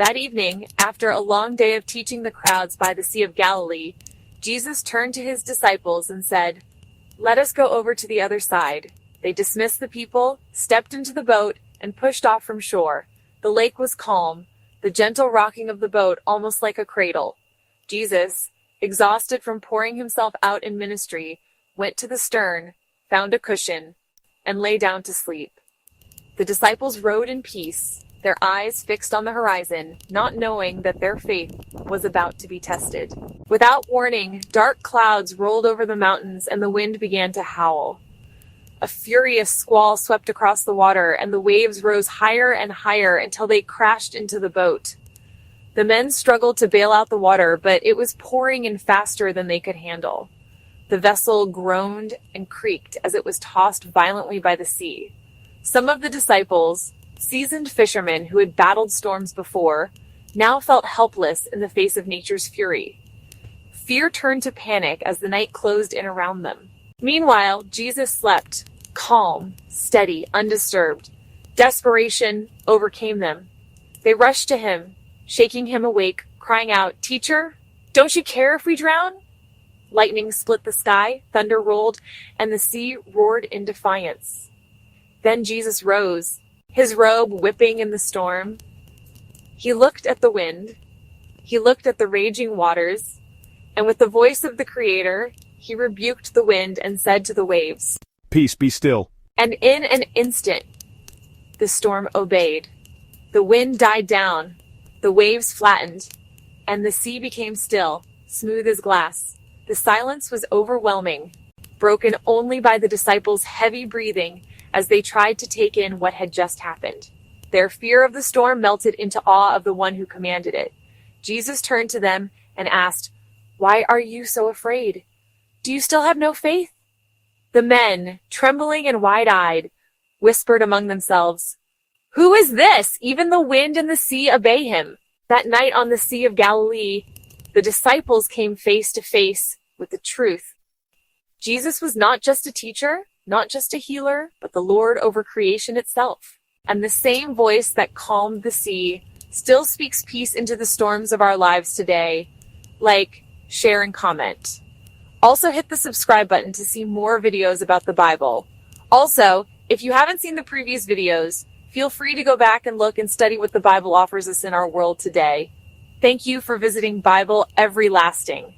That evening, after a long day of teaching the crowds by the Sea of Galilee, Jesus turned to his disciples and said, "Let us go over to the other side." They dismissed the people, stepped into the boat, and pushed off from shore. The lake was calm, the gentle rocking of the boat almost like a cradle. Jesus, exhausted from pouring himself out in ministry, went to the stern, found a cushion, and lay down to sleep. The disciples rowed in peace, their eyes fixed on the horizon, not knowing that their faith was about to be tested. Without warning, dark clouds rolled over the mountains and the wind began to howl. A furious squall swept across the water, and the waves rose higher and higher until they crashed into the boat. The men struggled to bail out the water, but it was pouring in faster than they could handle. The vessel groaned and creaked as it was tossed violently by the sea. Some of the disciples, seasoned fishermen who had battled storms before, now felt helpless in the face of nature's fury. Fear turned to panic as the night closed in around them. Meanwhile, Jesus slept, calm, steady, undisturbed. Desperation overcame them. They rushed to him, shaking him awake, crying out, "Teacher, don't you care if we drown?" Lightning split the sky, thunder rolled, and the sea roared in defiance. Then Jesus rose, his robe whipping in the storm. He looked at the wind, he looked at the raging waters, and with the voice of the Creator, he rebuked the wind and said to the waves, "Peace, be still." And in an instant, the storm obeyed. The wind died down, the waves flattened, and the sea became still, smooth as glass. The silence was overwhelming, broken only by the disciples' heavy breathing as they tried to take in what had just happened. Their fear of the storm melted into awe of the one who commanded it. Jesus turned to them and asked, "Why are you so afraid? Do you still have no faith?" The men, trembling and wide-eyed, whispered among themselves, "Who is this? Even the wind and the sea obey him." That night on the Sea of Galilee, the disciples came face to face with the truth. Jesus was not just a teacher, not just a healer, but the Lord over creation itself. And the same voice that calmed the sea still speaks peace into the storms of our lives today. Like, share, and comment. Also hit the subscribe button to see more videos about the Bible. Also, if you haven't seen the previous videos, feel free to go back and look and study what the Bible offers us in our world today. Thank you for visiting Bible Everlasting.